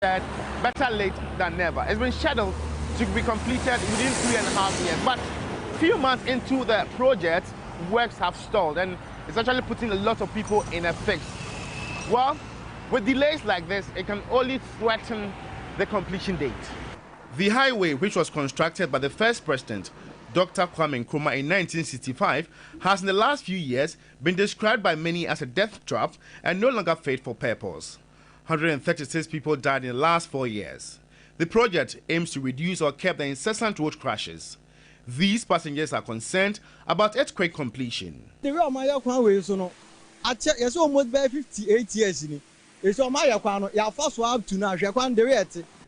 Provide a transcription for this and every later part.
said, better late than never. It's been scheduled to be completed within 3.5 years. But a few months into the project, works have stalled, and it's actually putting a lot of people in a fix. Well, with delays like this, it can only threaten the completion date. The highway, which was constructed by the first president, Dr. Kwame Nkrumah, in 1965, has in the last few years been described by many as a death trap and no longer fit for purpose. 136 people died in the last 4 years. The project aims to reduce or curb the incessant road crashes. These passengers are concerned about earthquake completion. The almost 58 years.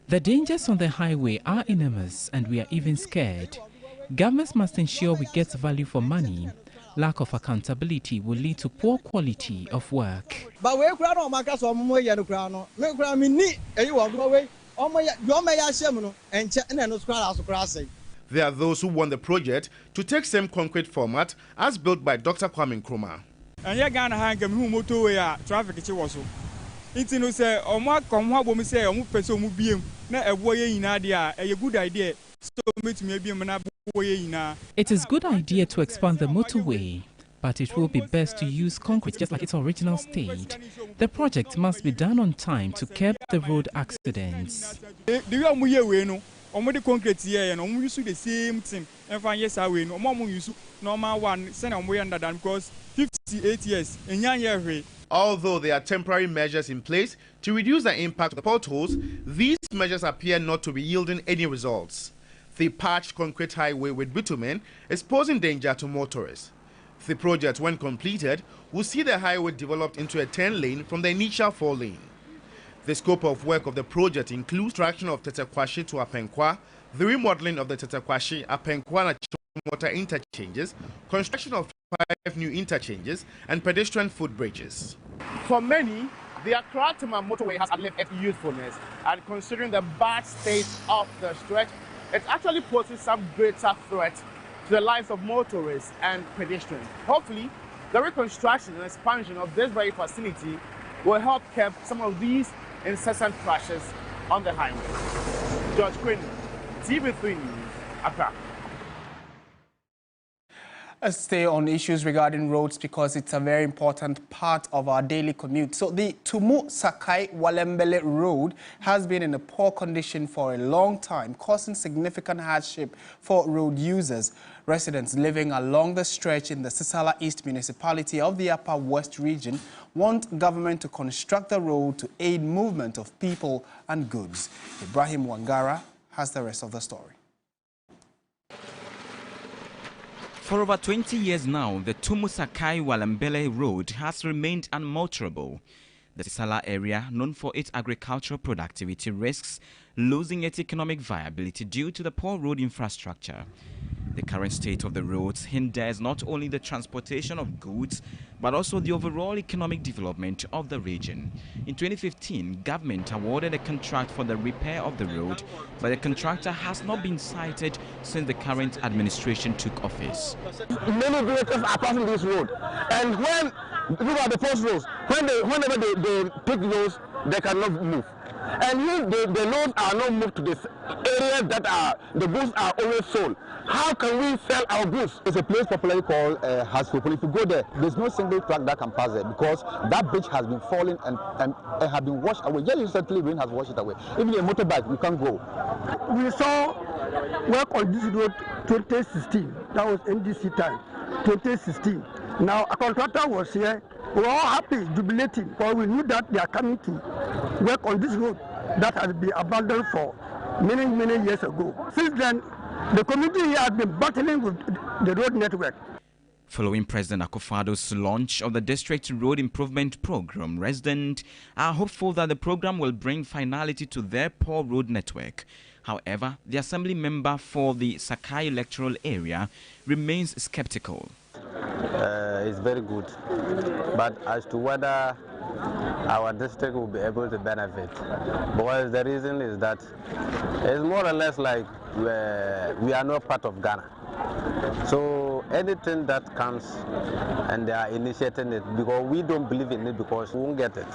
The dangers on the highway are enormous and we are even scared. Governments must ensure we get value for money. Lack of accountability will lead to poor quality of work. There are those who want the project to take same concrete format as built by Dr. Kwame Nkrumah. It is a good idea to expand the motorway, but it will be best to use concrete just like its original state. The project must be done on time to curb the road accidents. Concrete here and use the same thing. And find yes, I will no use normal one, send on way under than because 58 years in young. Although there are temporary measures in place to reduce the impact of the potholes, these measures appear not to be yielding any results. The patched concrete highway with bitumen is posing danger to motorists. The project, when completed, will see the highway developed into a 10-lane from the initial 4-lane. The scope of work of the project includes traction of Tetekwashi to Apenkwa, the remodeling of the Tetekwashi, Apenkwa and Chimota interchanges, construction of 5 new interchanges, and pedestrian footbridges. For many, the Accra-Tema motorway has outlived its usefulness, and considering the bad state of the stretch, it actually poses some greater threat to the lives of motorists and pedestrians. Hopefully, the reconstruction and expansion of this very facility will help curb some of these incessant crashes on the highway. George Quinn, TV3 News, Accra. Let's stay on issues regarding roads because it's a very important part of our daily commute. So the Tumu-Sakai-Walembele Road has been in a poor condition for a long time, causing significant hardship for road users. Residents living along the stretch in the Sisala East municipality of the Upper West region want government to construct the road to aid movement of people and goods. Ibrahim Wangara has the rest of the story. For over 20 years now, the Tumu-Sakai-Walembele Road has remained unmotorable. The Sisala area, known for its agricultural productivity, risks losing its economic viability due to the poor road infrastructure. The current state of the roads hinders not only the transportation of goods, but also the overall economic development of the region. In 2015, government awarded a contract for the repair of the road, but the contractor has not been cited since the current administration took office. Many vehicles are passing this road, and when these are the post roads, whenever they take those, they cannot move. And if the loads are not moved to this areas that are the goods are always sold, how can we sell our goods? It's a place popularly called Hasfopol. If you go there, there's no single truck that can pass there because that bridge has been falling and have been washed away. Just recently, rain has washed it away. Even a motorbike, you can't go. We saw work on this road 2016. That was NDC time, 2016. Now a contractor was here. We were all happy, jubilating, because we knew that they are coming to work on this road that has been abandoned for many years ago. Since then, the community here has been battling with the road network. Following President Akufo-Addo's launch of the District Road Improvement Program, residents are hopeful that the program will bring finality to their poor road network. However, the Assembly member for the Sakai electoral area remains skeptical. It's very good, but as to whether our district will be able to benefit, because the reason is that it's more or less like we are not part of Ghana. So anything that comes and they are initiating it, because we don't believe in it, because we won't get it.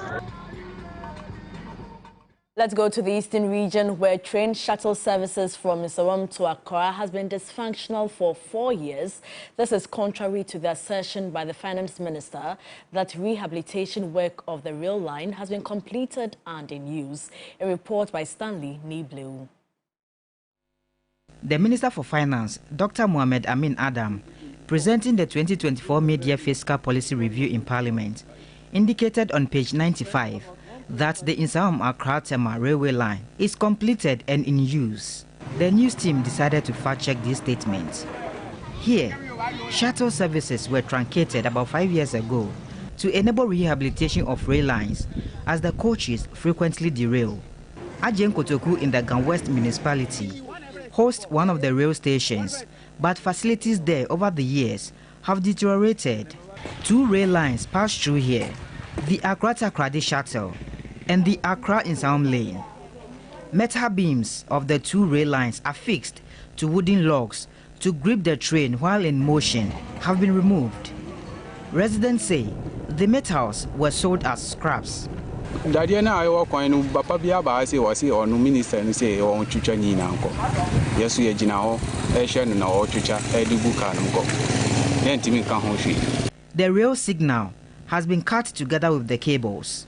Let's go to the eastern region, where train shuttle services from Nsawam to Accra has been dysfunctional for 4 years. This is contrary to the assertion by the Finance Minister that rehabilitation work of the rail line has been completed and in use. A report by Stanley Nibleu. The Minister for Finance, Dr. Mohamed Amin Adam, presenting the 2024 Mid-Year Fiscal Policy Review in Parliament, indicated on page 95 that the Nsawam-Accra-Tema railway line is completed and in use. The news team decided to fact-check these statements. Here, shuttle services were truncated about 5 years ago to enable rehabilitation of rail lines as the coaches frequently derail. Asiedu-Dartey in the Gan West municipality hosts one of the rail stations, but facilities there over the years have deteriorated. 2 rail lines pass through here, the Accra-Takoradi shuttle and the Accra-Nsawam lane. Metal beams of the 2 rail lines affixed to wooden logs to grip the train while in motion have been removed. Residents say the metals were sold as scraps. The rail signal has been cut together with the cables.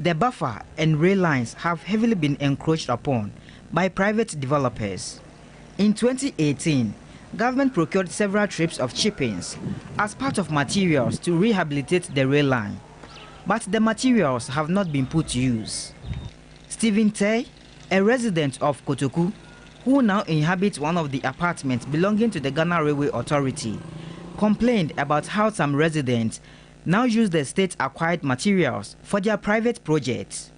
The buffer and rail lines have heavily been encroached upon by private developers. In 2018, government procured several trips of chippings as part of materials to rehabilitate the rail line, but the materials have not been put to use. Stephen Tay, a resident of Kotoku, who now inhabits one of the apartments belonging to the Ghana Railway Authority, complained about how some residents now use the state-acquired materials for their private projects.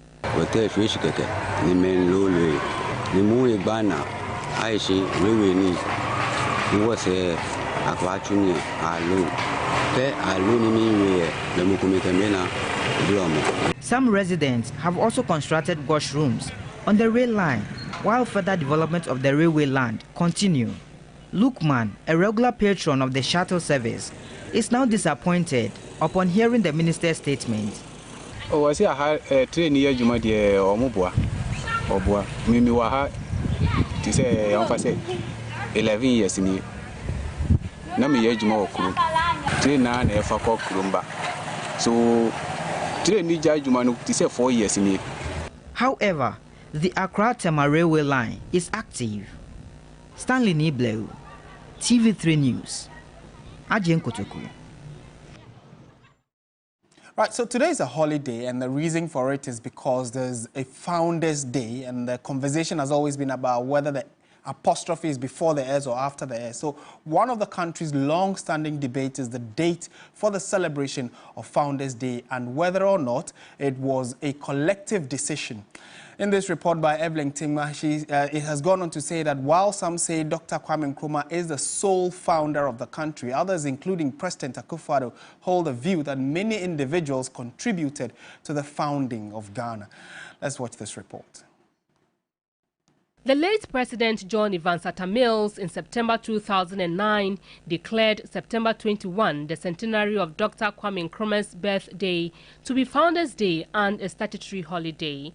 Some residents have also constructed washrooms on the rail line while further development of the railway land continue. Lukman, a regular patron of the shuttle service, is now disappointed upon hearing the minister's statement. Oh, I see a train here, you might be or Mimi Waha to say, 11 years in here. Nami Yajmo crew, train and a Fako Krumba. So, train Nijajumanu to say 4 years in here. However, the Accra-Tema railway line is active. Stanley Nibleu, TV3 News, Asiedu-Dartey. Right, so today is a holiday, and the reason for it is because there's a Founders' Day, and the conversation has always been about whether the apostrophe is before the S or after the S. So one of the country's long-standing debates is the date for the celebration of Founders' Day and whether or not it was a collective decision. In this report by Evelyn Tingma, it has gone on to say that while some say Dr. Kwame Nkrumah is the sole founder of the country, others, including President Akufo-Addo, hold the view that many individuals contributed to the founding of Ghana. Let's watch this report. The late President John Evans Atta Mills in September 2009 declared September 21 the centenary of Dr. Kwame Nkrumah's birthday to be Founders' Day and a statutory holiday.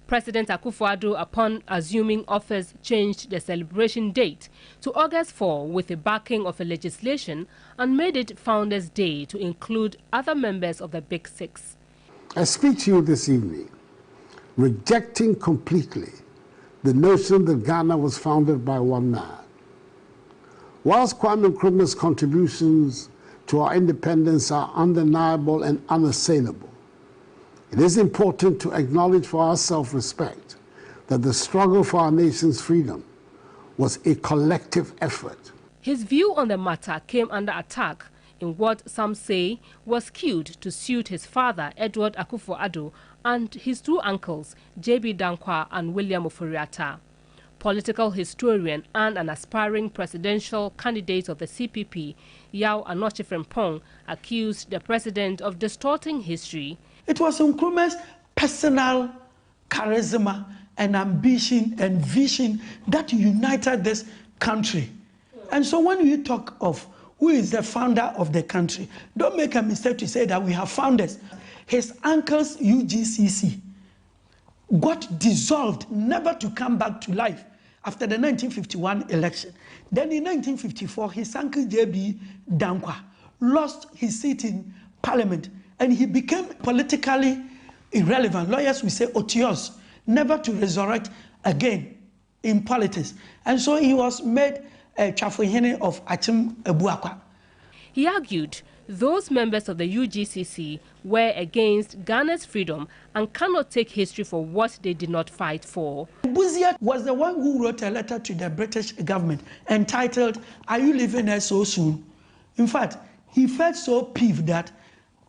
President Akufo-Addo, upon assuming office, changed the celebration date to August 4 with the backing of a legislation and made it Founders' Day to include other members of the Big Six. I speak to you this evening rejecting completely the notion that Ghana was founded by one man. Whilst Kwame Nkrumah's contributions to our independence are undeniable and unassailable, it is important to acknowledge for our self-respect that the struggle for our nation's freedom was a collective effort. His view on the matter came under attack in what some say was skewed to suit his father, Edward Akufo-Addo, and his 2 uncles, J.B. Dankwa and William Ofori-Atta. Political historian and an aspiring presidential candidate of the CPP, Yao Anochie-Frimpong, accused the president of distorting history. It was Nkrumah's personal charisma and ambition and vision that united this country. And so when you talk of who is the founder of the country, don't make a mistake to say that we have founders. His uncle's UGCC got dissolved, never to come back to life after the 1951 election. Then in 1954, his uncle J.B. Dankwa lost his seat in parliament and he became politically irrelevant. Lawyers will say otious, never to resurrect again in politics. And so he was made a Chafuhene of Achim Ebuakwa. He argued those members of the UGCC were against Ghana's freedom and cannot take history for what they did not fight for. Buzia was the one who wrote a letter to the British government entitled, "Are you leaving us so soon?" In fact, he felt so peeved that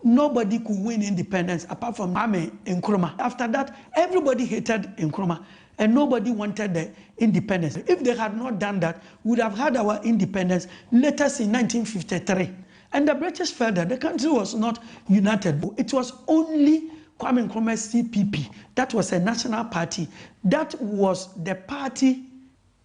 nobody could win independence apart from Ame Nkrumah. After that, everybody hated Nkrumah and nobody wanted the independence. If they had not done that, we would have had our independence latest in 1953. And the British felt that the country was not united. It was only Kwame Nkrumah's CPP, that was a national party, that was the party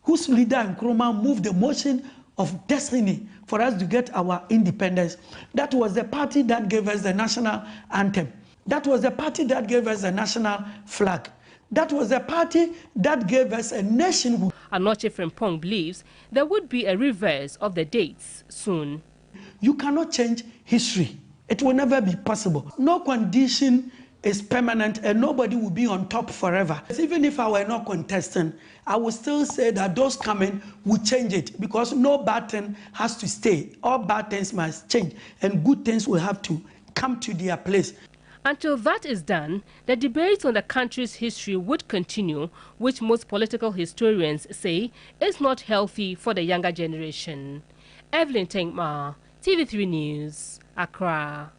whose leader Nkrumah moved the motion of destiny for us to get our independence. That was the party that gave us the national anthem. That was the party that gave us the national flag. That was the party that gave us a nation. Anoche Frimpong believes there would be a reverse of the dates soon. You cannot change history. It will never be possible. No condition is permanent and nobody will be on top forever. Even if I were not contesting, I would still say that those coming will change it because no bad thing has to stay. All bad things must change and good things will have to come to their place. Until that is done, the debate on the country's history would continue, which most political historians say is not healthy for the younger generation. Evelyn Tenkma, TV3 News, Accra.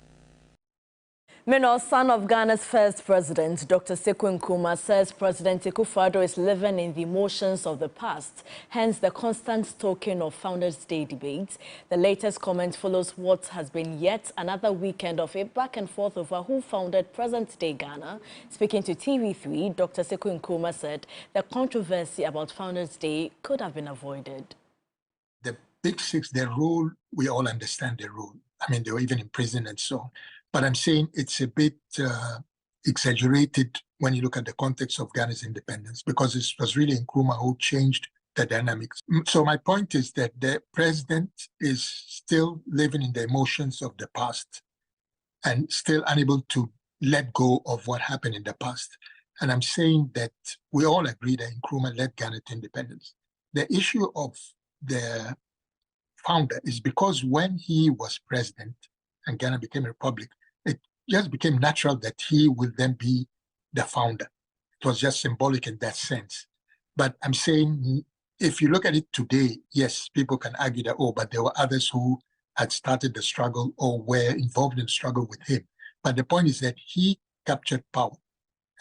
Meanwhile, son of Ghana's first president, Dr. Sekou Nkrumah, says President Akufo-Addo is living in the emotions of the past, hence the constant stoking of Founders' Day debates. The latest comment follows what has been yet another weekend of a back and forth over who founded present-day Ghana. Speaking to TV3, Dr. Sekou Nkrumah said the controversy about Founders' Day could have been avoided. The Big Six, their role, we all understand their role. I mean, they were even in prison and so on. But I'm saying it's a bit exaggerated when you look at the context of Ghana's independence, because it was really Nkrumah who changed the dynamics. So my point is that the president is still living in the emotions of the past and still unable to let go of what happened in the past. And I'm saying that we all agree that Nkrumah led Ghana to independence. The issue of the founder is because when he was president and Ghana became a republic, it just became natural that he will then be the founder. It was just symbolic in that sense. But I'm saying, if you look at it today, yes, people can argue that, oh, but there were others who had started the struggle or were involved in the struggle with him. But the point is that he captured power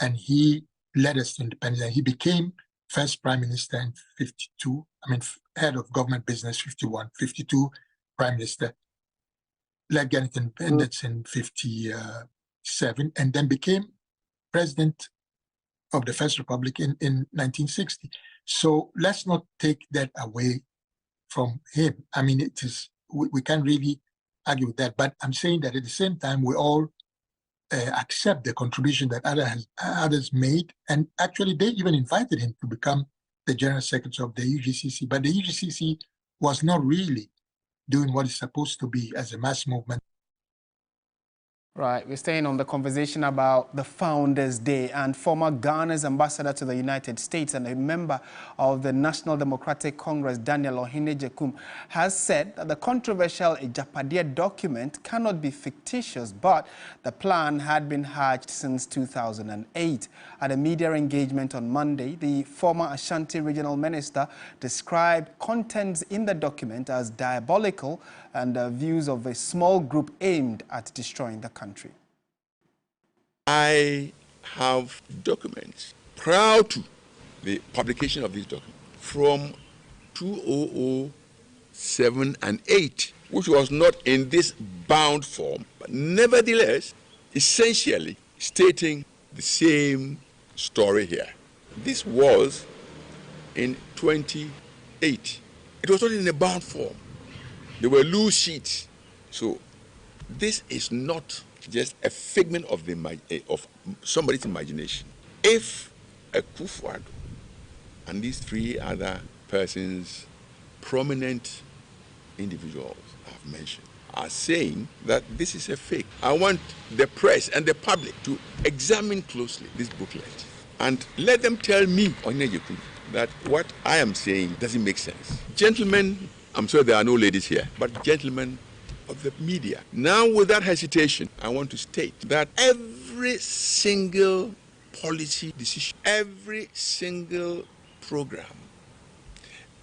and he led us to independence. And he became first prime minister in 52, head of government business 51, 52 prime minister, led Ghana to independence in 57, and then became president of the First Republic in 1960. So let's not take that away from him. I mean, it is we can't really argue with that. But I'm saying that at the same time, we all accept the contribution that others made, and actually they even invited him to become the general secretary of the UGCC. But the UGCC was not really doing what it's supposed to be as a mass movement. Right, we're staying on the conversation about the Founders' Day, and former Ghana's ambassador to the United States and a member of the National Democratic Congress, Daniel Ohene-Jekum, has said that the controversial Ejapade document cannot be fictitious, but the plan had been hatched since 2008. At a media engagement on Monday, the former Ashanti regional minister described contents in the document as diabolical and the views of a small group aimed at destroying the country. I have documents prior to the publication of these documents from 2007 and 8, which was not in this bound form, but nevertheless, essentially stating the same story here. This was in 2008. It was not in a bound form. They were loose sheets. So this is not just a figment of of somebody's imagination. If Akufo-Addo and these three other persons, prominent individuals I've mentioned, are saying that this is a fake. I want the press and the public to examine closely this booklet and let them tell me, Onyejeku, that what I am saying doesn't make sense. Gentlemen, I'm sorry there are no ladies here, but gentlemen of the media, now without hesitation, I want to state that every single policy decision, every single program,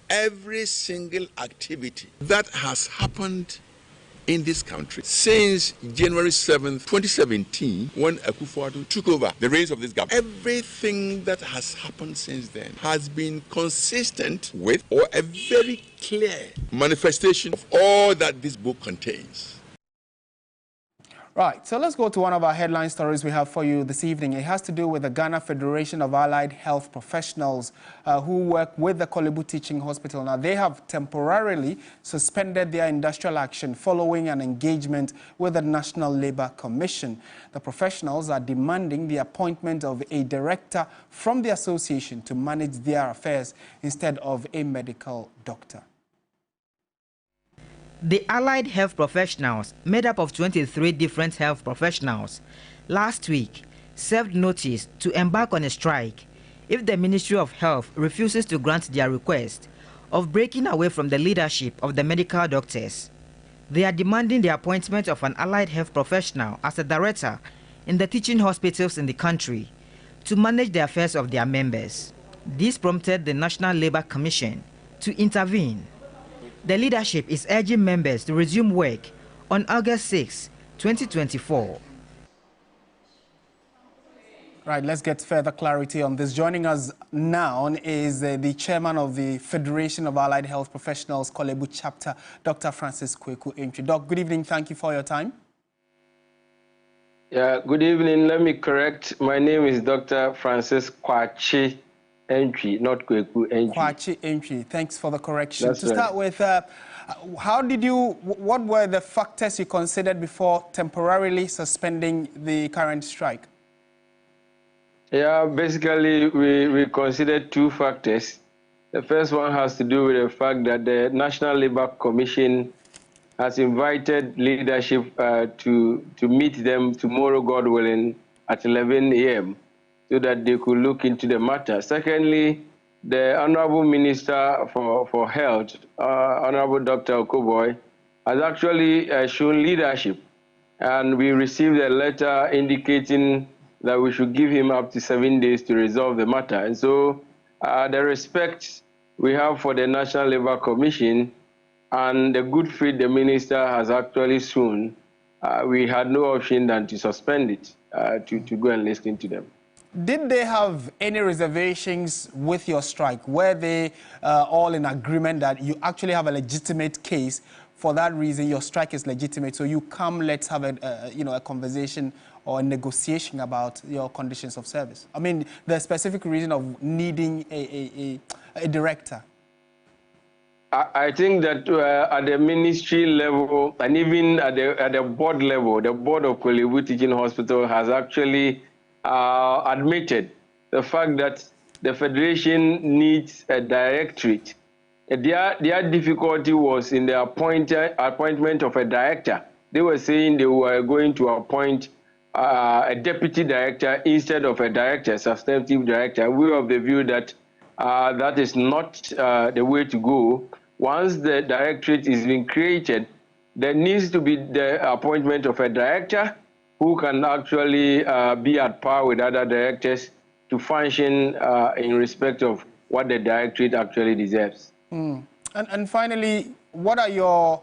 every single activity that has happened in this country since January 7th, 2017, when Akufo-Addo took over the reins of this government, everything that has happened since then has been consistent with or a very clear manifestation of all that this book contains. Right, so let's go to one of our headline stories we have for you this evening. It has to do with the Ghana Federation of Allied Health Professionals who work with the Kolebu Teaching Hospital. Now, they have temporarily suspended their industrial action following an engagement with the National Labour Commission. The professionals are demanding the appointment of a director from the association to manage their affairs instead of a medical doctor. The allied health professionals, made up of 23 different health professionals, last week served notice to embark on a strike if the Ministry of Health refuses to grant their request of breaking away from the leadership of the medical doctors. They are demanding the appointment of an allied health professional as a director in the teaching hospitals in the country to manage the affairs of their members. This prompted the National Labour Commission to intervene. The leadership is urging members to resume work on August 6, 2024. Right, let's get further clarity on this. Joining us now is the chairman of the Federation of Allied Health Professionals, Kolebu chapter, Dr. Francis Kweku-Antwi. Doc, good evening. Thank you for your time. Yeah, good evening. Let me correct. My name is Dr. Francis Kwachi Entry, not Kweku Entry. Kwachi Entry. Thanks for the correction. That's to start with, what were the factors you considered before temporarily suspending the current strike? Yeah, basically, we considered two factors. The first one has to do with the fact that the National Labour Commission has invited leadership to meet them tomorrow, God willing, at 11 a.m. so that they could look into the matter. Secondly, the Honorable Minister for Health, Honorable Dr. Okoboy, has actually shown leadership. And we received a letter indicating that we should give him up to 7 days to resolve the matter. And so the respect we have for the National Labour Commission and the good faith the minister has actually shown, we had no option than to suspend it, to go and listen to them. Did they have any reservations with your strike? Were they all in agreement that you actually have a legitimate case? For that reason, your strike is legitimate. So you come, let's have a conversation or a negotiation about your conditions of service. I mean, the specific reason of needing a director. I think that at the ministry level and even at the board level, the board of Kolebu Teaching Hospital has actually admitted the fact that the federation needs a directorate. Their difficulty was in the appointment of a director. They were saying they were going to appoint a deputy director instead of a director, substantive director. We are of the view that that is not the way to go. Once the directorate is being created, there needs to be the appointment of a director who can actually be at par with other directors to function in respect of what the directorate actually deserves. And finally, what are your,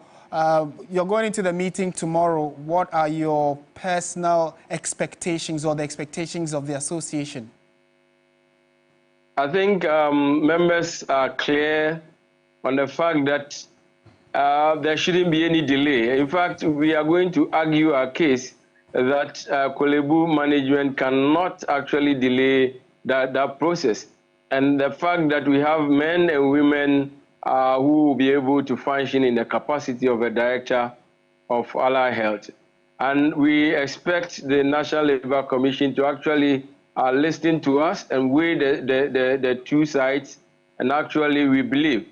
you're going into the meeting tomorrow, what are your personal expectations or the expectations of the association? I think members are clear on the fact that there shouldn't be any delay. In fact, we are going to argue our case that Kolebu management cannot actually delay that process. And the fact that we have men and women who will be able to function in the capacity of a director of Allied Health. And we expect the National Labour Commission to actually listen to us and weigh the two sides. And actually, we believe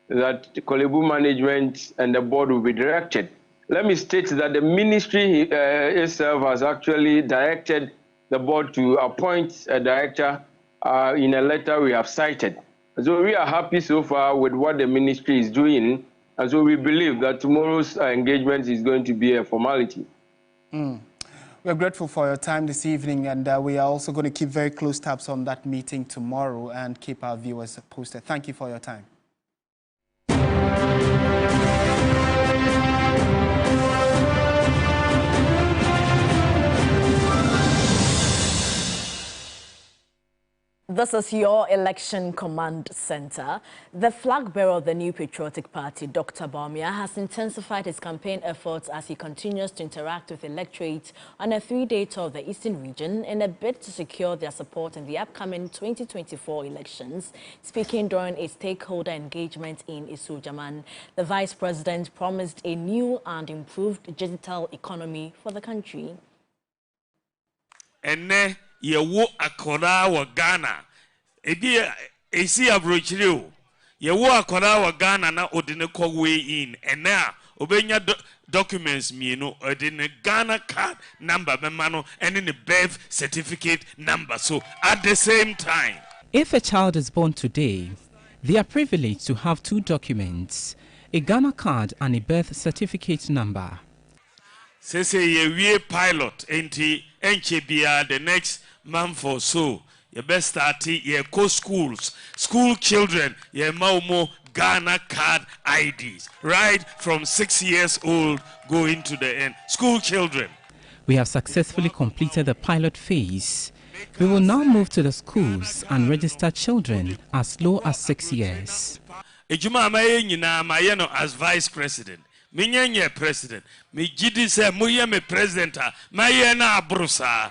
that the Korle Bu management and the board will be directed. Let me state that the ministry itself has actually directed the board to appoint a director in a letter we have cited. So we are happy so far with what the ministry is doing, and so we believe that tomorrow's engagement is going to be a formality. We're grateful for your time this evening, and we are also going to keep very close tabs on that meeting tomorrow and keep our viewers posted. Thank you for your time. This is your election command center. The flag bearer of the new patriotic party, Dr. Bawumia, has intensified his campaign efforts as he continues to interact with electorates on a 3-day tour of the eastern region in a bid to secure their support in the upcoming 2024 elections. Speaking during a stakeholder engagement in Isujaman, the vice president promised a new and improved digital economy for the country. Yewo akora wa Ghana edi esi abrochire yewo akora wa Ghana na odine way in ena obenya documents mienu odine Ghana card number memano and in the birth certificate number, so at the same time. If a child is born today, they are privileged to have 2 documents, a Ghana card and a birth certificate number. Say ye pilot enti enchebia the next month or so, you best start your schools, school children, your Maumo Ghana card IDs, right from 6 years old going to the end. School children. We have successfully completed the pilot phase. We will now move to the schools and register children as low as 6 years. Ejuma mayeno as vice president. Minyenye president. Mi jidi se muye me president. Mayena abrusa.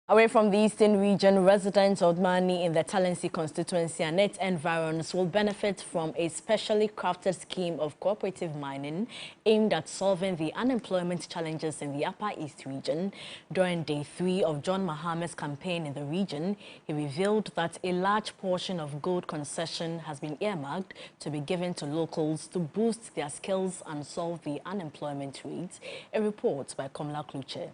Away from the eastern region, residents of Mani in the Talensi constituency and its environs will benefit from a specially crafted scheme of cooperative mining aimed at solving the unemployment challenges in the Upper East region. During day 3 of John Mahama's campaign in the region, he revealed that a large portion of gold concession has been earmarked to be given to locals to boost their skills and solve the unemployment rates. A report by Komla Kluche.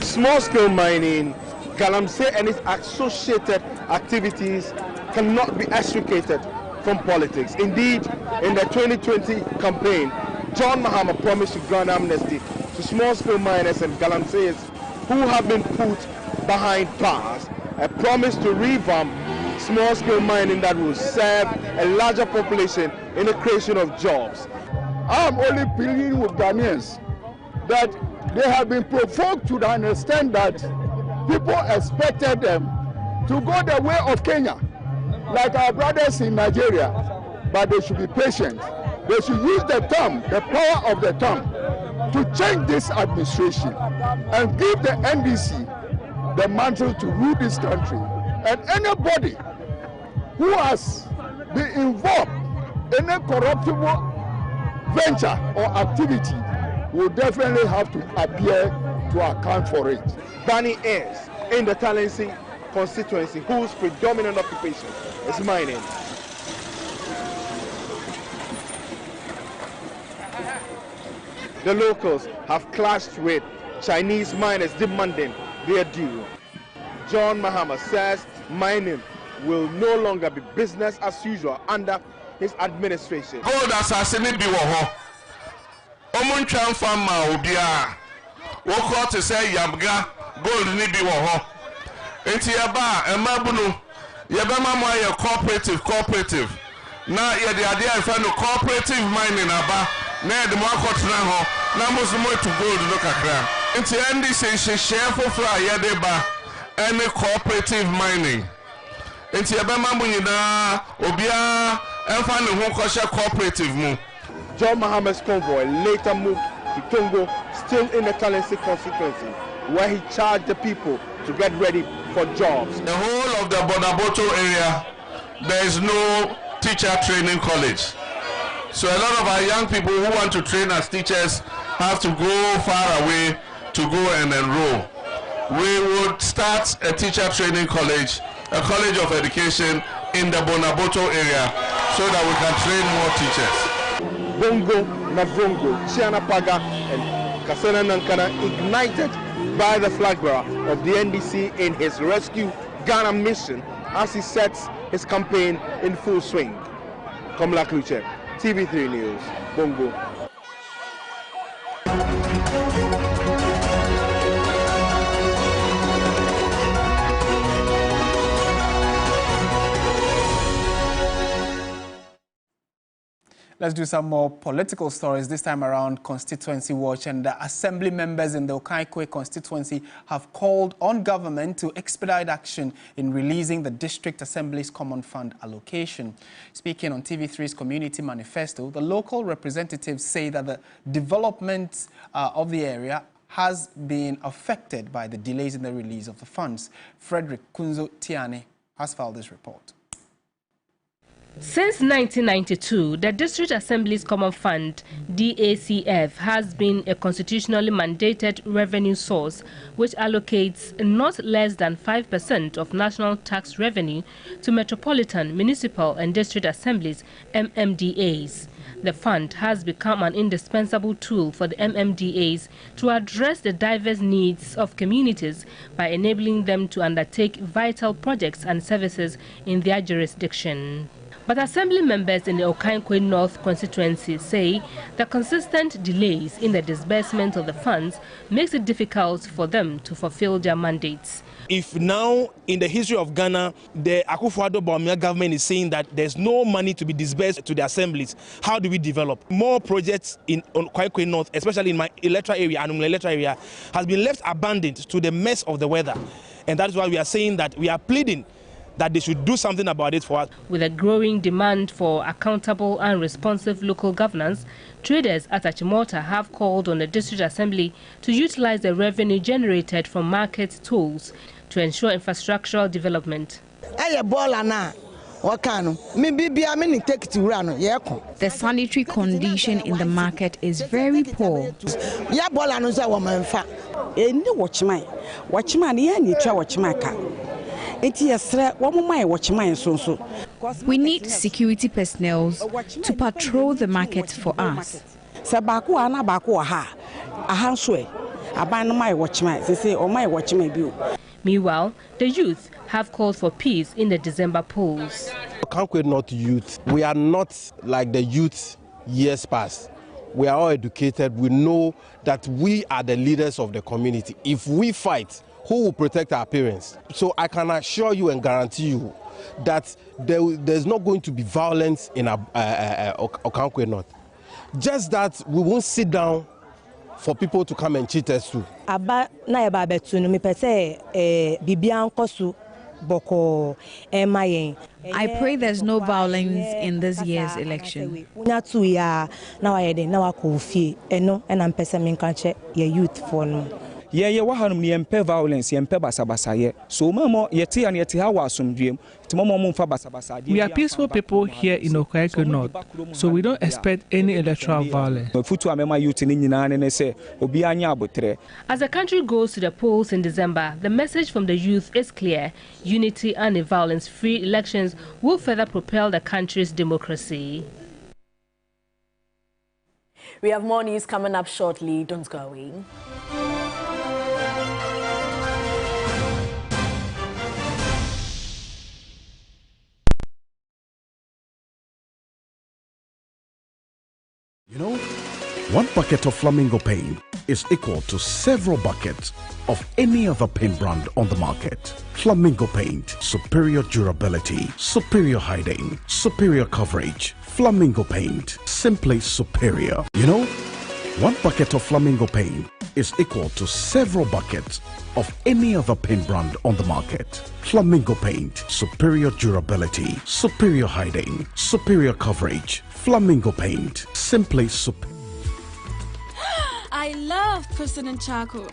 Small-scale mining, Galamsey and its associated activities cannot be extricated from politics. Indeed, in the 2020 campaign, John Mahama promised to grant amnesty to small-scale miners and Galamseyers who have been put behind bars, a promise to revamp small-scale mining that will serve a larger population in the creation of jobs. I'm only pleading with Ghanaians that they have been provoked to understand that people expected them to go the way of Kenya, like our brothers in Nigeria, but they should be patient. They should use the thumb, the power of the thumb, to change this administration and give the NDC the mantle to rule this country. And anybody who has been involved in a corruptible venture or activity will definitely have to appear to account for it. Bani is in the Talensi constituency whose predominant occupation is mining. The locals have clashed with Chinese miners demanding their due. John Mahama says mining will no longer be business as usual under his administration. Gold assassin biwoho. Omuntwan fama obia. Woko to say yabga gold ni biwoho. Enti yaba emabunu yabema mo ye cooperative. Na ye de ade afa no cooperative mining aba. Na de mo akotena ho. Na mo to gold no kakra. Enti endi se share for ye de ba any cooperative mining. Enti yabema mo nyina obia emfa ne ho koshe cooperative mu. John Mahama's convoy later moved to Tongo, still in the Talensi constituency, where he charged the people to get ready for jobs. The whole of the Bonaboto area, there is no teacher training college. So a lot of our young people who want to train as teachers have to go far away to go and enroll. We would start a teacher training college, a college of education in the Bonaboto area so that we can train more teachers. Bongo, Navrongo, Siana Paga, and Kasana Nankana ignited by the flag bearer of the NDC in his Rescue Ghana mission as he sets his campaign in full swing. Kamla Kluche, TV3 News, Bongo. Let's do some more political stories, this time around Constituency Watch. And the assembly members in the Okaikwe constituency have called on government to expedite action in releasing the District Assembly's Common Fund allocation. Speaking on TV3's Community Manifesto, the local representatives say that the development of the area has been affected by the delays in the release of the funds. Frederick Kunzo Tiane has filed this report. Since 1992, the District Assembly's Common Fund, DACF, has been a constitutionally mandated revenue source which allocates not less than 5% of national tax revenue to metropolitan, municipal and district assemblies, MMDAs. The fund has become an indispensable tool for the MMDAs to address the diverse needs of communities by enabling them to undertake vital projects and services in their jurisdiction. But assembly members in the Okaikwe North constituency say the consistent delays in the disbursement of the funds makes it difficult for them to fulfill their mandates. If now in the history of Ghana, the Akufo-Addo government is saying that there's no money to be disbursed to the assemblies, how do we develop? More projects in Okaikwe North, especially in my electoral area, Anumule electoral area, has been left abandoned to the mess of the weather. And that is why we are saying that we are pleading that they should do something about it for us. With a growing demand for accountable and responsive local governance, traders at Achimota have called on the District Assembly to utilize the revenue generated from market tools to ensure infrastructural development. The sanitary condition in the market is very poor. We need security personnel to patrol the market for us. Meanwhile, the youth have called for peace in the December polls. Okaikwe North youth, we are not like the youth years past. We are all educated. We know that we are the leaders of the community. If we fight, who will protect our parents? So I can assure you and guarantee you that there's not going to be violence in Okaikwe North. Just that we won't sit down for people to come and cheat us too. I pray there's no violence in this year's election. Yeah, wahanum ni empe violence, empe basabasa. So mama yeti and yeti hawa asumdwem. We are peaceful people here in Okaikwe North, so we don't expect any electoral violence. As the country goes to the polls in December, the message from the youth is clear. Unity and violence-free elections will further propel the country's democracy. We have more news coming up shortly. Don't go away. You know, one bucket of Flamingo paint is equal to several buckets of any other paint brand on the market. Flamingo paint, superior durability, superior hiding, superior coverage. Flamingo paint, simply superior. You know, one bucket of Flamingo paint is equal to several buckets of any other paint brand on the market. Flamingo paint, superior durability, superior hiding, superior coverage. Flamingo paint, simply superior. I love President Charcoal.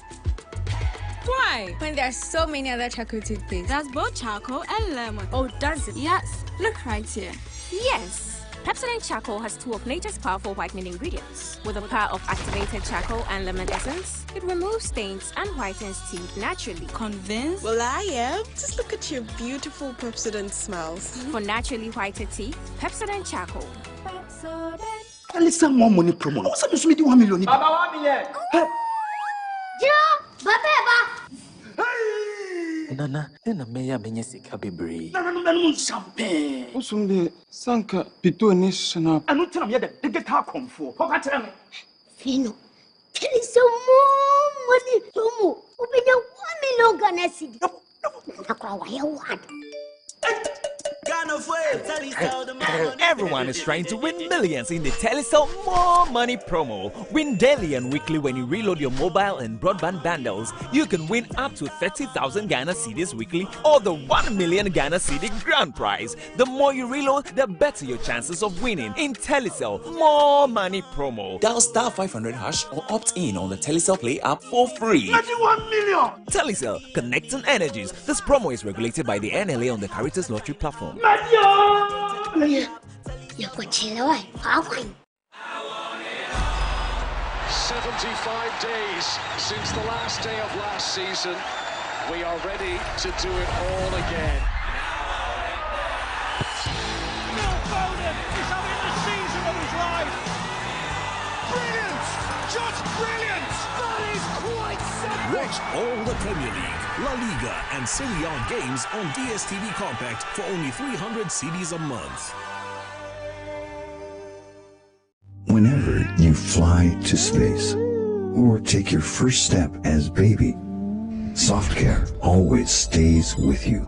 Why? When there are so many other charcoal toothpaste. That's both charcoal and lemon. Oh, does it? Yes. Look right here. Yes. Pepsodent Charcoal has 2 of nature's powerful whitening ingredients. With the power of activated charcoal and lemon essence, it removes stains and whitens teeth naturally. Convinced? Well, I am. Just look at your beautiful Pepsodent smiles. For naturally whiter teeth, Pepsodent Charcoal. Pepsodent. Listen, more money promo. What's up, you 1 million? Baba, 1 million. Nana, then a mayor menyesika bebre. No, champagne. Usumde, Sanka, Pito, Nation. I don't tell me that they get her come for. How can me? Fino, tell us some more money. Some more. Open your 1 million Ghana cedi. No. Everyone is trying to win millions in the Telecel More Money promo. Win daily and weekly when you reload your mobile and broadband bundles. You can win up to 30,000 Ghana cedis weekly or the 1 million Ghana cedi grand prize. The more you reload, the better your chances of winning in Telecel More Money promo. Dial star 500 hash or opt in on the Telecel Play app for free. 91 million! Telecel, connecting energies. This promo is regulated by the NLA on the Caritas Lottery platform. 75 days since the last day of last season. We are ready to do it all again. Phil Foden is having the season of his life. Brilliant! Just brilliant! That is quite something. Watch all the Premier League, La Liga, and Serie A games on DSTV Compact for only 300 cedis a month. Whenever you fly to space or take your first step as baby, SoftCare always stays with you.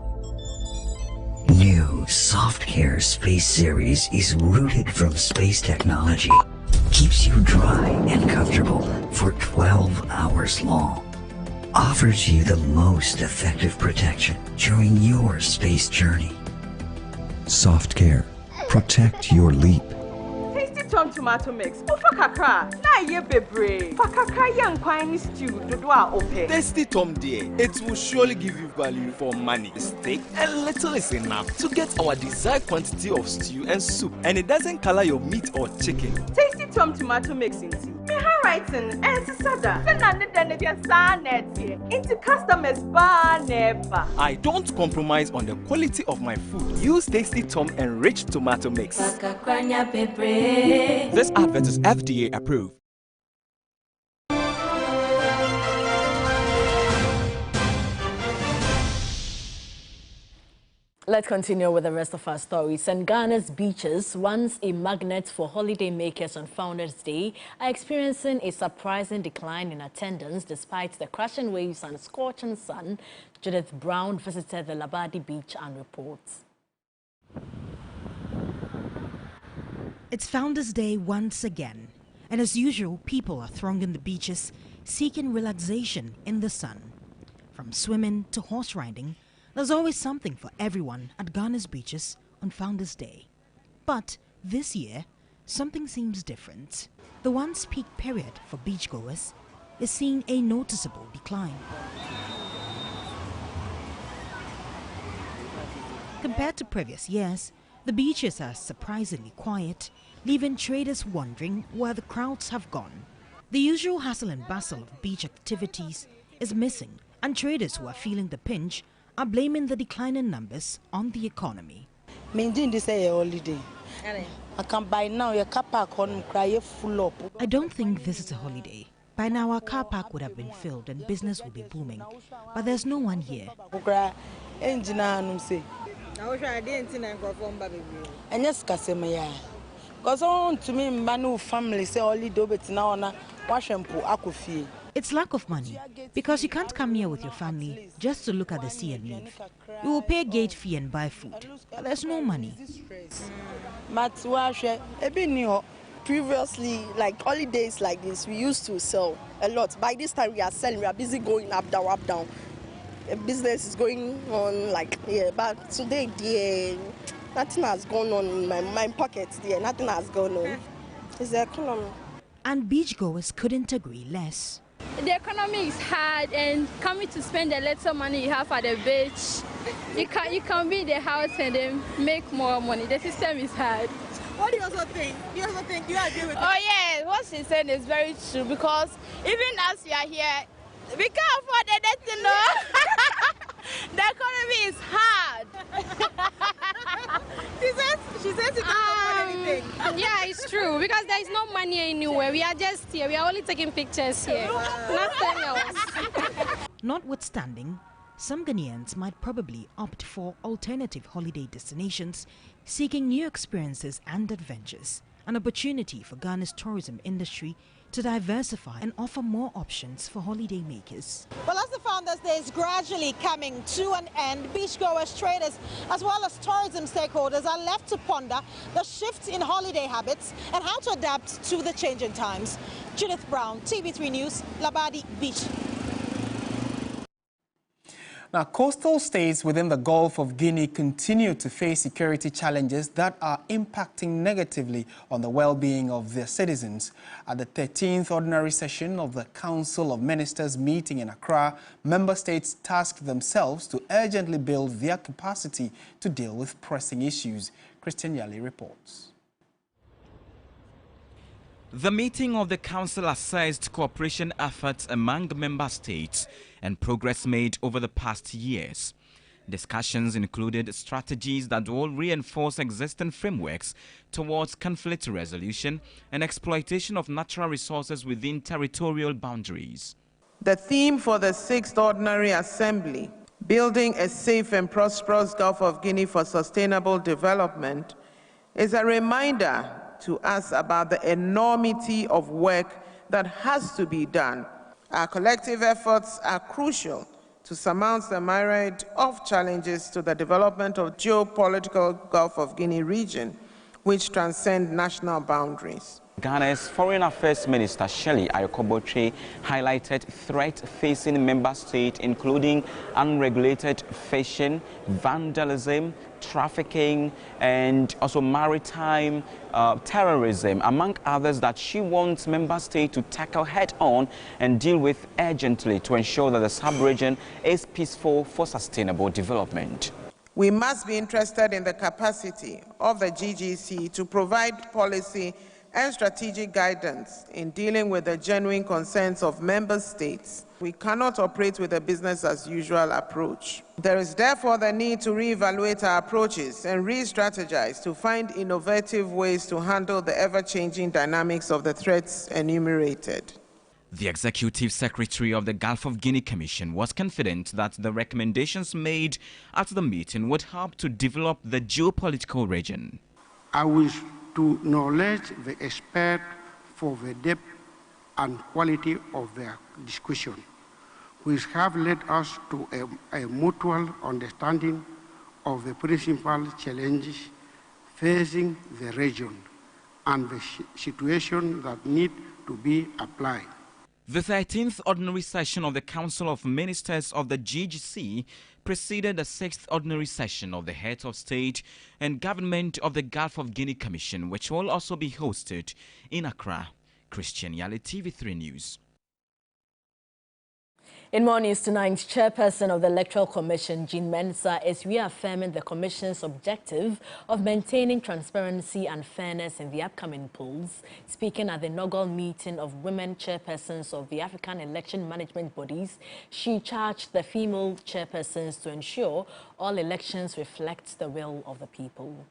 New SoftCare Space Series is rooted from space technology. Keeps you dry and comfortable for 12 hours long. Offers you the most effective protection during your space journey. SoftCare. Protect your leap. Tasty Tom tomato mix. Fakakra. Na ye bebre. Fakakra yang kwani stew dodwa ope. Tasty Tom dear, it will surely give you value for money. Steak and little is enough to get our desired quantity of stew and soup, and it doesn't color your meat or chicken. Tasty Tom tomato mix into writing and sada. Into customers bar never. I don't compromise on the quality of my food. Use Tasty Tom enriched tomato mix. This advert is FDA approved. Let's continue with the rest of our stories. And Ghana's beaches, once a magnet for holiday makers on Founders Day, are experiencing a surprising decline in attendance despite the crashing waves and scorching sun. Judith Brown visited the Labadi beach and reports. It's Founders Day once again, and as usual, people are thronging the beaches, seeking relaxation in the sun. From swimming to horse riding, there's always something for everyone at Ghana's beaches on Founders Day. But this year, something seems different. The once peak period for beachgoers is seeing a noticeable decline. Compared to previous years, the beaches are surprisingly quiet, leaving traders wondering where the crowds have gone. The usual hustle and bustle of beach activities is missing, and traders who are feeling the pinch are blaming the declining numbers on the economy. I can buy now your car park on cry full up. I don't think this is a holiday. By now our car park would have been filled and business would be booming. But there's no one here. It's lack of money, because you can't come here with your family just to look at the sea and leave. You will pay gate fee and buy food, but there's no money. Previously, like holidays like this, we used to sell a lot. By this time, we are selling, we are busy going up, down, up, down. Business is going on like, yeah, but today, nothing has gone on in my pockets, nothing has gone on. It's the economy. And beachgoers couldn't agree less. The economy is hard, and coming to spend the little money you have at the beach, you can be in the house and then make more money. The system is hard. What do you also think? Do you also think you agree with Oh yeah, what she's saying is very true because even as we are here, we can't afford anything, no. The economy is hard. She says she can't afford anything. Yeah, it's true because there is no money anywhere. We are just here. We are only taking pictures here. Nothing else. Notwithstanding, some Ghanaians might probably opt for alternative holiday destinations, seeking new experiences and adventures, an opportunity for Ghana's tourism industry to diversify and offer more options for holidaymakers. Well, as the Founders Day is gradually coming to an end, beachgoers, traders, as well as tourism stakeholders are left to ponder the shift in holiday habits and how to adapt to the changing times. Judith Brown, TV3 News, Labadi Beach. Now, coastal states within the Gulf of Guinea continue to face security challenges that are impacting negatively on the well-being of their citizens. At the 13th ordinary session of the Council of Ministers meeting in Accra, member states tasked themselves to urgently build their capacity to deal with pressing issues. Christian Yali reports. The meeting of the Council assessed cooperation efforts among member states and progress made over the past years. Discussions included strategies that will reinforce existing frameworks towards conflict resolution and exploitation of natural resources within territorial boundaries. The theme for the 6th Ordinary Assembly, Building a Safe and Prosperous Gulf of Guinea for Sustainable Development, is a reminder to us about the enormity of work that has to be done. Our collective efforts are crucial to surmount the myriad of challenges to the development of geopolitical Gulf of Guinea region, which transcend national boundaries. Ghana's Foreign Affairs Minister Shirley Ayokobotwe highlighted threats facing member states, including unregulated fishing, vandalism, trafficking, and also maritime terrorism, among others, that she wants member states to tackle head-on and deal with urgently to ensure that the sub-region is peaceful for sustainable development. We must be interested in the capacity of the GGC to provide policy and strategic guidance in dealing with the genuine concerns of member states. We cannot operate with a business-as-usual approach. There is therefore the need to reevaluate our approaches and re-strategize to find innovative ways to handle the ever-changing dynamics of the threats enumerated. The Executive Secretary of the Gulf of Guinea Commission was confident that the recommendations made at the meeting would help to develop the geopolitical region. I wish to acknowledge the experts for the depth and quality of their discussion, which have led us to a mutual understanding of the principal challenges facing the region and the situation that need to be applied. The 13th Ordinary Session of the Council of Ministers of the GGC preceded the 6th Ordinary Session of the Heads of State and Government of the Gulf of Guinea Commission, which will also be hosted in Accra. Christian Yali, TV3 News. In more news tonight, Chairperson of the Electoral Commission, Jean Mensah, is reaffirming the Commission's objective of maintaining transparency and fairness in the upcoming polls. Speaking at the inaugural meeting of women chairpersons of the African election management bodies, she charged the female chairpersons to ensure all elections reflect the will of the people.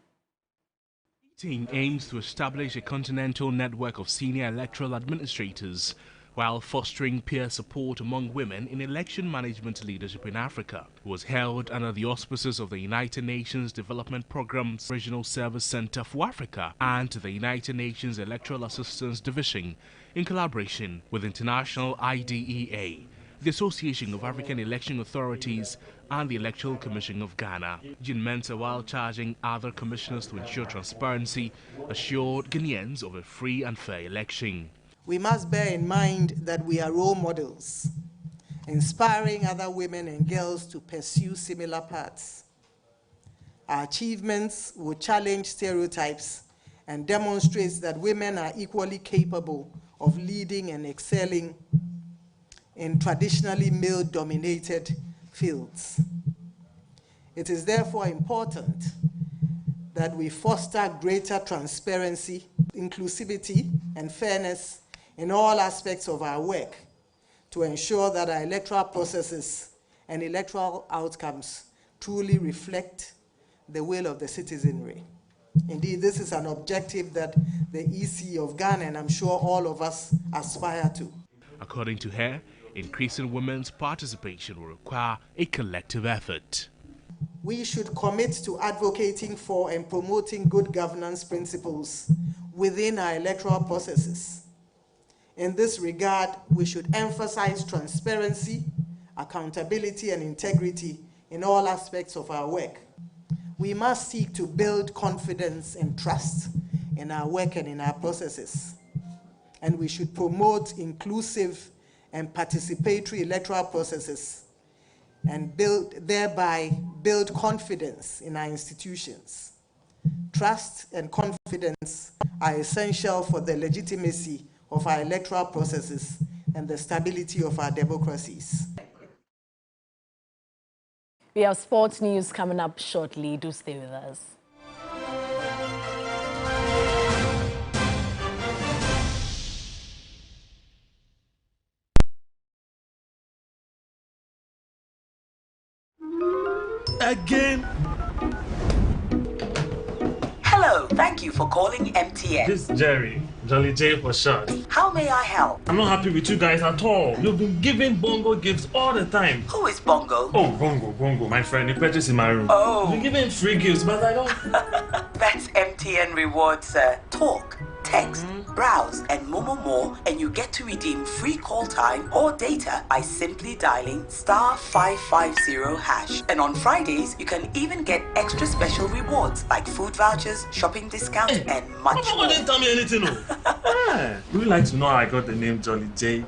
The meeting aims to establish a continental network of senior electoral administrators while fostering peer support among women in election management leadership in Africa. It was held under the auspices of the United Nations Development Programme's Regional Service Center for Africa and the United Nations Electoral Assistance Division in collaboration with International IDEA, the Association of African Election Authorities, and the Electoral Commission of Ghana. Jean Mensah, while charging other commissioners to ensure transparency, assured Ghanaians of a free and fair election. We must bear in mind that we are role models, inspiring other women and girls to pursue similar paths. Our achievements will challenge stereotypes and demonstrate that women are equally capable of leading and excelling in traditionally male-dominated fields. It is therefore important that we foster greater transparency, inclusivity, and fairness in all aspects of our work to ensure that our electoral processes and electoral outcomes truly reflect the will of the citizenry. Indeed, this is an objective that the EC of Ghana, and I'm sure all of us, aspire to. According to her, increasing women's participation will require a collective effort. We should commit to advocating for and promoting good governance principles within our electoral processes. In this regard, we should emphasize transparency, accountability, and integrity in all aspects of our work. We must seek to build confidence and trust in our work and in our processes. And we should promote inclusive and participatory electoral processes and thereby build confidence in our institutions. Trust and confidence are essential for the legitimacy of our electoral processes and the stability of our democracies. We have sports news coming up shortly. Do stay with us. Again. Hello, thank you for calling MTN. This is Jerry, Jolly J for short. How may I help? I'm not happy with you guys at all. You've been giving Bongo gifts all the time. Who is Bongo? Oh, Bongo, my friend. He purchased in my room. Oh. You've been giving free gifts, but I don't. That's MTN rewards, sir. Talk, text, browse, and more, and you get to redeem free call time or data by simply dialing *550#. And on Fridays, you can even get extra special rewards like food vouchers, shopping discounts, and much more. Didn't tell me anything, no. Would you like to know how I got the name Jolly J?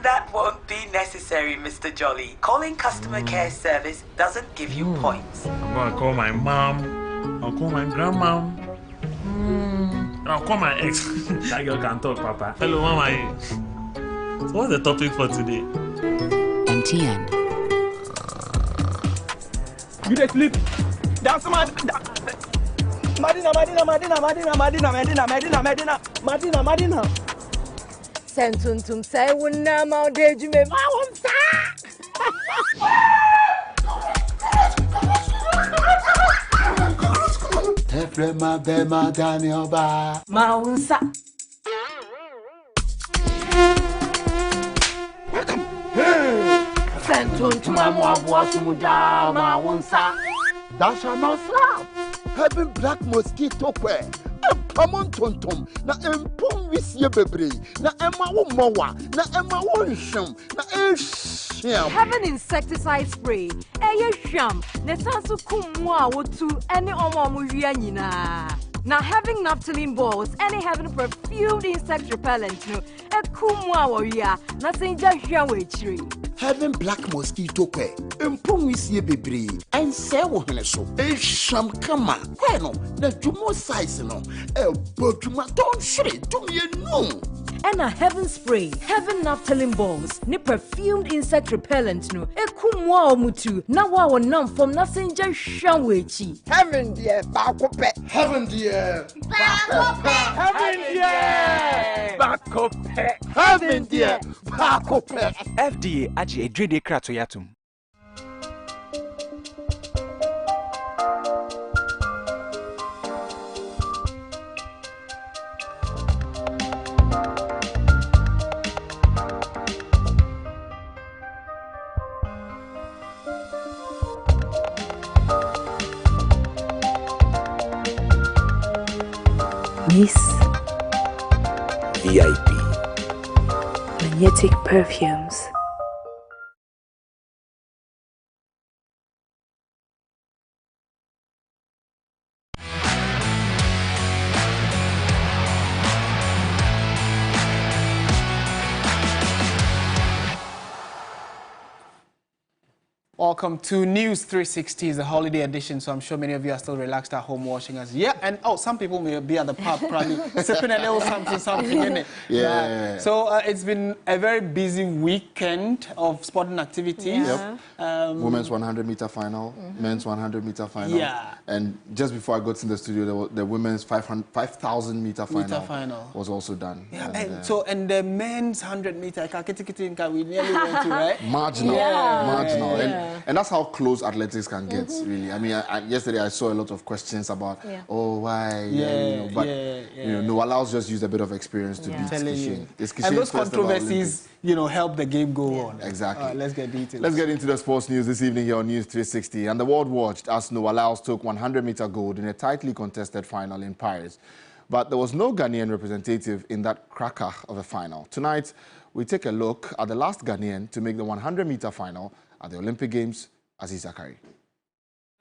That won't be necessary, Mr. Jolly. Calling customer care service doesn't give you points. I'm gonna call my mom. I'll call my grandma. I'll call my ex. That girl can talk, Papa. Hello, Mama. So what's the topic for today? MTN. You dey sleep? That's Madina. Sentuntum say wunna ma deju me ma wonsa. Efrema bema Daniel ba Ma wonsa. Sentuntum amwa sumuja ma wonsa. That shall not slap. Having black mosquito quail. Common tontom na empom wisie bebre na ema wo mowa na ema wo nhwem na ehwam. Having insecticide spray hwam na sanso kum a wotu ene omo hwia nyina. Now having naphthalene balls and having perfumed insect repellent no kum a woria na senja hwia wechiri. Having black mosquito quail empom wisie bebre and say wo hene so ehwam kama kweno na jumo size no botuma don't shred to me no. And a heaven spray, heaven naphthalene balls, ni perfumed insect repellent no. Ekumwa omutu na wa nam from na senja hwanwechi. Heaven dear bakope. Heaven dear bakope. Heaven dear bakope. Heaven dear bakope. FDA aji edrede krato yatum. Miss VIP Magnetic Perfumes. Welcome to News 360, the holiday edition, so I'm sure many of you are still relaxed at home watching us. Yeah, and some people may be at the pub probably sipping a little something in it. Yeah. So it's been a very busy weekend of sporting activities. Yeah. Women's 100-meter final, men's 100-meter final. Yeah. And just before I got in the studio, the women's 5,000-meter final was also done. Yeah, and the men's 100-meter, we nearly went to, right? Marginal. Yeah. And that's how close athletics can get, really. I mean, yesterday I saw a lot of questions about, why? No allows just use a bit of experience to beat Kishin. And those controversies, help the game go on. Exactly. Let's get details. Let's get into the sports news this evening here on News 360. And the world watched as Noah Lyles took 100-meter gold in a tightly contested final in Paris. But there was no Ghanaian representative in that cracker of a final. Tonight, we take a look at the last Ghanaian to make the 100-meter final at the Olympic Games, Asiedu-Dartey.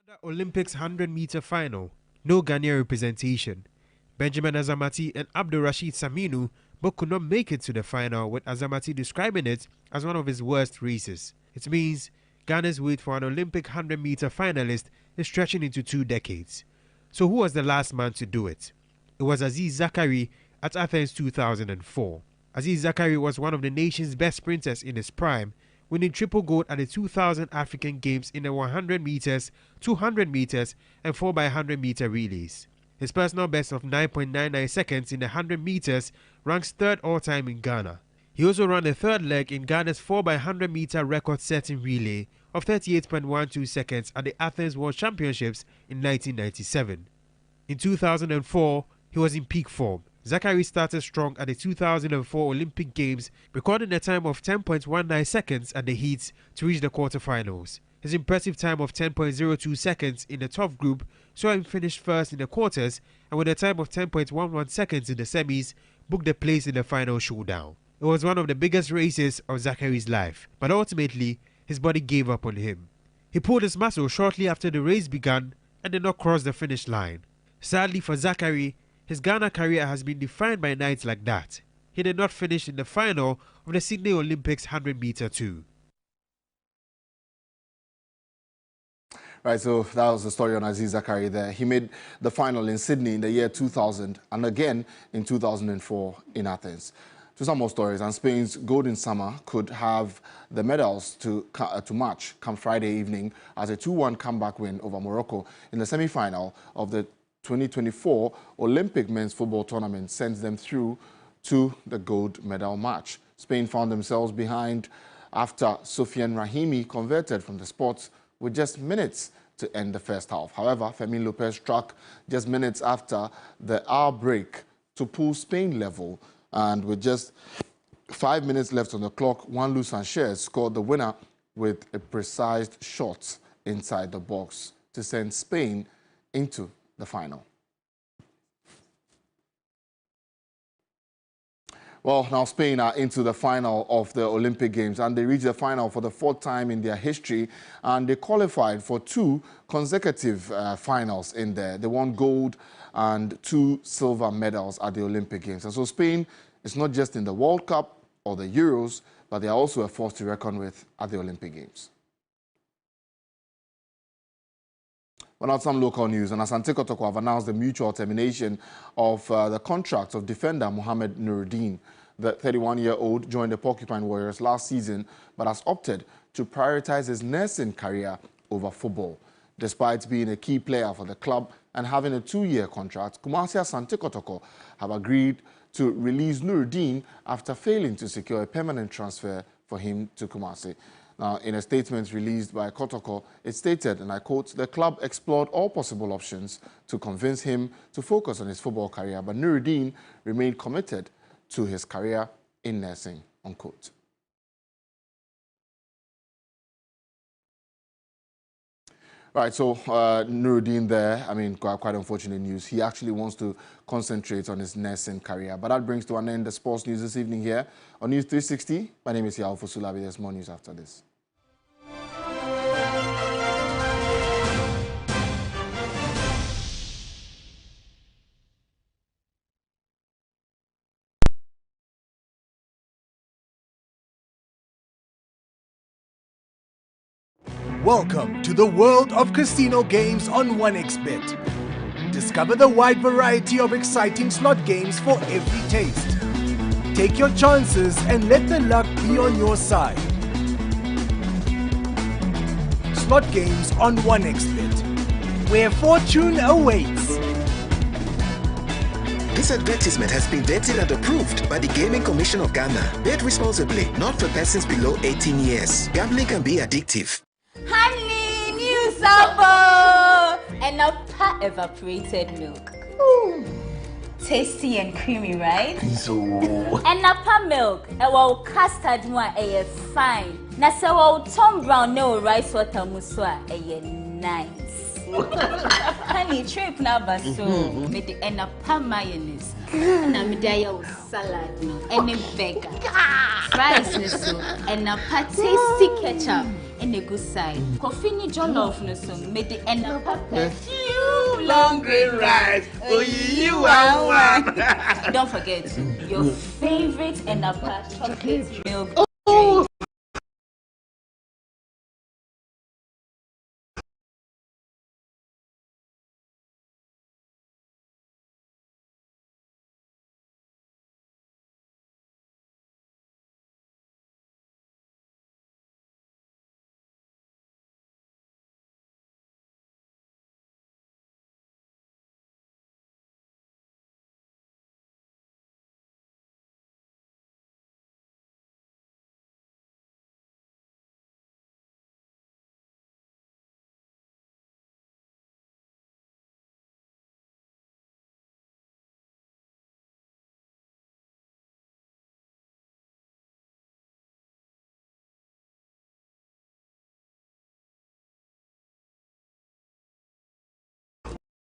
The Olympics 100-meter final, no Ghanaian representation. Benjamin Azamati and Abdul Rashid Saminu both could not make it to the final, with Azamati describing it as one of his worst races. It means Ghana's wait for an Olympic 100-meter finalist is stretching into 2 decades. So who was the last man to do it? It was Asiedu-Dartey at Athens 2004. Asiedu-Dartey was one of the nation's best sprinters in his prime, winning triple gold at the 2000 African Games in the 100 meters, 200 meters, and 4x100 meter relays. His personal best of 9.99 seconds in the 100 meters ranks 3rd all-time in Ghana. He also ran the 3rd leg in Ghana's 4x100 meter record-setting relay of 38.12 seconds at the Athens World Championships in 1997. In 2004, he was in peak form. Zachary started strong at the 2004 Olympic Games, recording a time of 10.19 seconds at the heats to reach the quarterfinals. His impressive time of 10.02 seconds in the top group saw him finish first in the quarters, and with a time of 10.11 seconds in the semis, booked a place in the final showdown. It was one of the biggest races of Zachary's life, but ultimately, his body gave up on him. He pulled his muscle shortly after the race began and did not cross the finish line. Sadly for Zachary, his Ghana career has been defined by nights like that. He did not finish in the final of the Sydney Olympics 100-meter too. Right, so that was the story on Asiedu-Dartey there. He made the final in Sydney in the year 2000 and again in 2004 in Athens. To some more stories, and Spain's Golden Summer could have the medals to match come Friday evening as a 2-1 comeback win over Morocco in the semi-final of the 2024 Olympic men's football tournament sends them through to the gold medal match. Spain found themselves behind after Sofiane Rahimi converted from the spot with just minutes to end the first half. However, Fermin Lopez struck just minutes after the hour break to pull Spain level, and with just 5 minutes left on the clock, Juanlu Sanchez scored the winner with a precise shot inside the box to send Spain into the final. Well, now Spain are into the final of the Olympic Games, and they reached the final for the 4th time in their history, and they qualified for 2 consecutive finals in there. They won gold and 2 silver medals at the Olympic Games. And so Spain is not just in the World Cup or the Euros, but they are also a force to reckon with at the Olympic Games. Well, now some local news, and Asante Kotoko have announced the mutual termination of the contract of defender Mohamed Nuruddin. The 31-year-old joined the Porcupine Warriors last season, but has opted to prioritize his nursing career over football. Despite being a key player for the club and having a 2-year contract, Kumasi Asante Kotoko have agreed to release Nuruddin after failing to secure a permanent transfer for him to Kumasi. Now, in a statement released by Kotoko, it stated, and I quote, "The club explored all possible options to convince him to focus on his football career, but Nuruddin remained committed to his career in nursing," unquote. Right, so Nuruddin there, I mean, quite unfortunate news. He actually wants to concentrate on his nursing career. But that brings to an end the sports news this evening here on News 360. My name is Yao Fosulabi. There's more news after this. Welcome to the world of casino games on 1xBet. Discover the wide variety of exciting slot games for every taste. Take your chances and let the luck be on your side. Slot games on 1xBet, where fortune awaits. This advertisement has been vetted and approved by the Gaming Commission of Ghana. Bet responsibly, not for persons below 18 years. Gambling can be addictive. Honey, new supper! And a pot evaporated milk. Ooh. Tasty and creamy, right? So. And a pot milk, a well custard one, a fine. Nasa Tom Brown no rice water muswa, a nice. Honey, trip number so made the end up mayonnaise. And I'm there salad no any burger. Fries so and a tasty ketchup and a good side. Coffee ni jollof no so made the end up perfume long green rice. Oh you are one. Don't forget your favorite and a chocolate milk drink.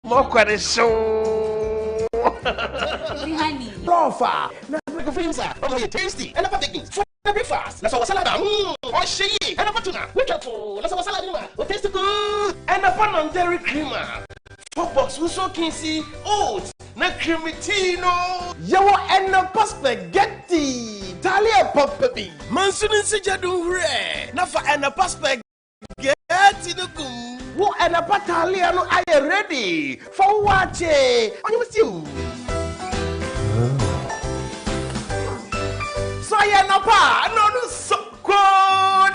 More so. Honey. Profa. Na breakfast. Oh, you tasty. And apa taking? For breakfast. Na sawa salad. Oh, shey. And apa tuna? Which one? Na sawa salad ni. Oh, tasty good. And apa non-dairy creamer. Four box we so kinsey. Oats. Na creamy tea no. Yawo and apa spaghetti. Talia pop baby. Mansunin si jadun re. Na fa and apa spaghetti no kum. Wo and a battalion are you ready for watching? On you must you. So I am no so good.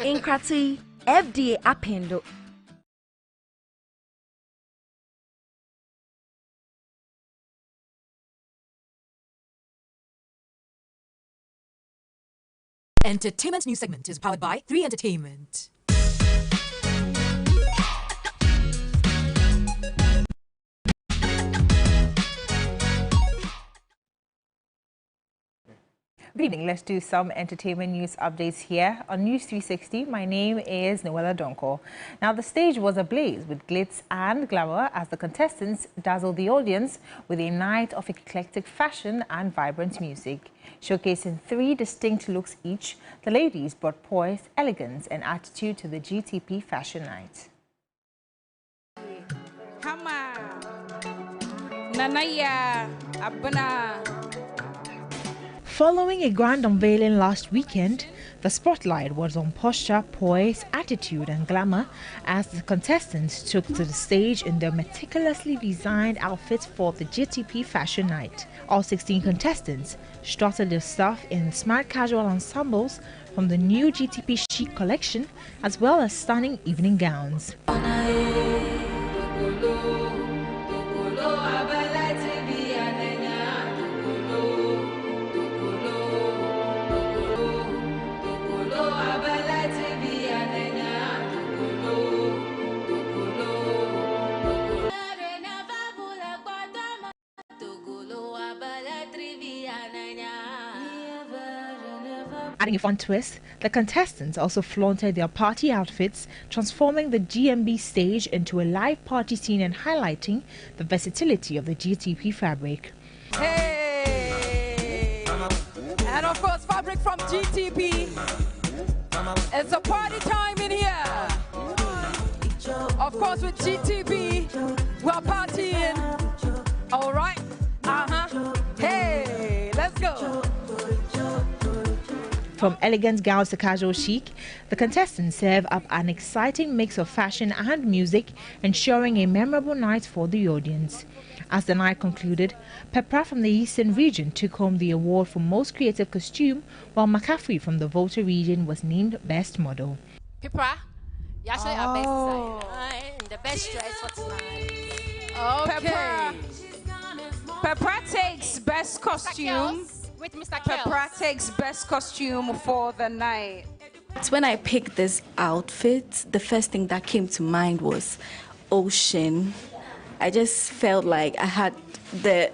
Inkrati FDA appendo. Entertainment news segment is powered by 3 Entertainment. Good evening. Let's do some entertainment news updates here on News 360. My name is Noella Donko. Now, the stage was ablaze with glitz and glamour as the contestants dazzled the audience with a night of eclectic fashion and vibrant music. Showcasing 3 distinct looks each, the ladies brought poise, elegance and attitude to the GTP Fashion Night. Nanaya Abana. Following a grand unveiling last weekend, the spotlight was on posture, poise, attitude and glamour as the contestants took to the stage in their meticulously designed outfits for the GTP Fashion Night. All 16 contestants strutted their stuff in smart casual ensembles from the new GTP chic collection as well as stunning evening gowns. Adding a fun twist, the contestants also flaunted their party outfits, transforming the GMB stage into a live party scene and highlighting the versatility of the GTP fabric. Hey! And of course, fabric from GTP. It's a party time in here. Of course, with GTP, we're partying. All right. Hey, let's go. From elegant gowns to casual chic, the contestants serve up an exciting mix of fashion and music, ensuring a memorable night for the audience. As the night concluded, Pepra from the Eastern region took home the award for Most Creative Costume, while McCaffrey from the Volta region was named Best Model. Pepra, you actually are best design. The best dress for tonight. Okay. Pepra takes Best Costume. With Mr. Pepra takes Best Costume for the night. When I picked this outfit, the first thing that came to mind was ocean. I just felt like I had the,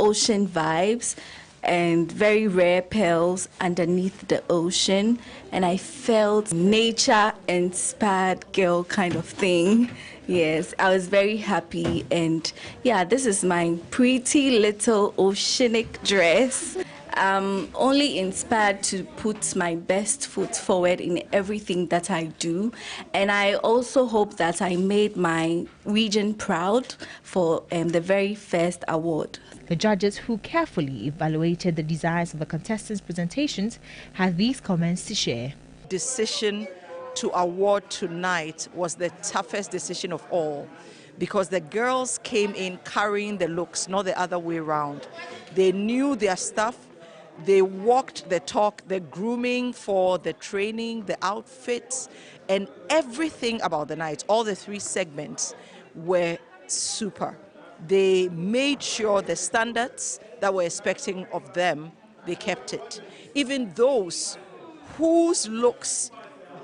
ocean vibes and very rare pearls underneath the ocean. And I felt nature-inspired girl kind of thing. Yes, I was very happy. And yeah, this is my pretty little oceanic dress. I'm only inspired to put my best foot forward in everything that I do. And I also hope that I made my region proud for the very first award. The judges, who carefully evaluated the designs of the contestants' presentations, had these comments to share. Decision to award tonight was the toughest decision of all, because the girls came in carrying the looks, not the other way around. They knew their stuff. They walked the talk, the grooming for the training, the outfits, and everything about the night. All the 3 segments were super. They made sure the standards that we're expecting of them, they kept it. Even those whose looks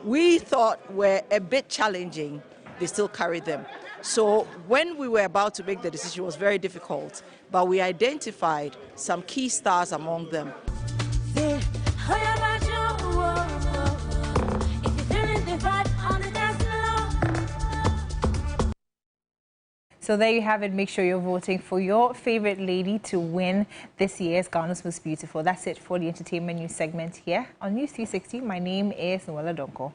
we thought were a bit challenging, they still carried them. So when we were about to make the decision, it was very difficult, but we identified some key stars among them. So there you have it. Make sure you're voting for your favorite lady to win this year's Ghana's Most Beautiful. That's it for the entertainment news segment here on News 360. My name is Noella Donko.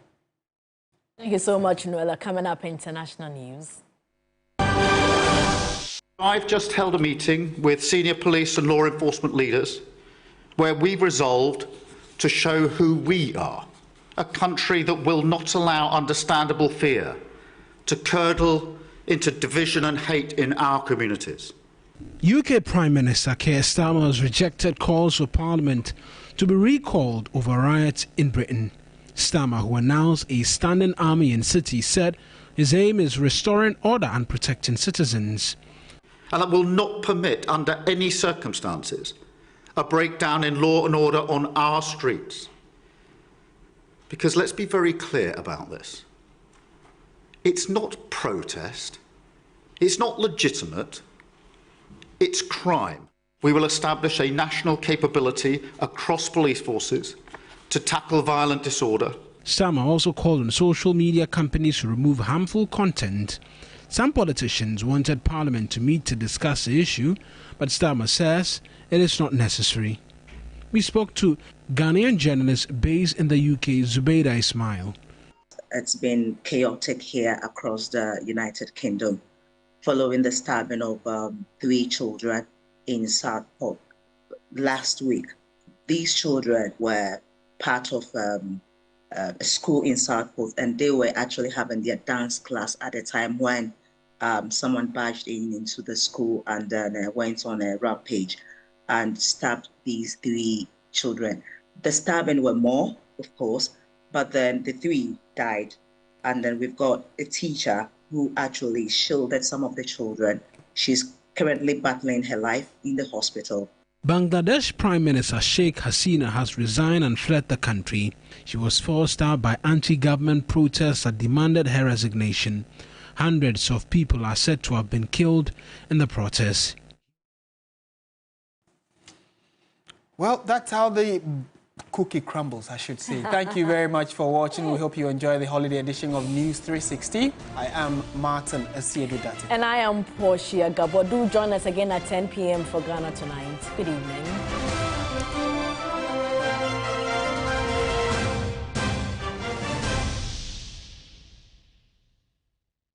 Thank you so much, Noella. Coming up, international news. I've just held a meeting with senior police and law enforcement leaders where we've resolved to show who we are, a country that will not allow understandable fear to curdle into division and hate in our communities. UK Prime Minister Keir Starmer has rejected calls for Parliament to be recalled over riots in Britain. Starmer, who announced a standing army in cities, said his aim is restoring order and protecting citizens. And that will not permit, under any circumstances, a breakdown in law and order on our streets. Because let's be very clear about this. It's not protest, it's not legitimate, it's crime. We will establish a national capability across police forces to tackle violent disorder. Starmer also called on social media companies to remove harmful content. Some politicians wanted Parliament to meet to discuss the issue, but Starmer says it is not necessary. We spoke to Ghanaian journalist based in the UK, Zubaida Ismail. It's been chaotic here across the United Kingdom following the stabbing of 3 children in Southport last week. These children were part of a school in Southport, and they were actually having their dance class at the time when someone barged into the school and then went on a rampage and stabbed these 3 children. The stabbing were more, of course, but then the 3 died. And then we've got a teacher who actually shielded some of the children. She's currently battling her life in the hospital. Bangladesh Prime Minister Sheikh Hasina has resigned and fled the country. She was forced out by anti-government protests that demanded her resignation. Hundreds of people are said to have been killed in the protests. Well, that's how the cookie crumbles, I should say. Thank you very much for watching. We hope you enjoy the holiday edition of News 360. I am Martin Asiedu-Dartey. And I am Portia Gabor. Do join us again at 10 p.m. for Ghana Tonight. Good evening.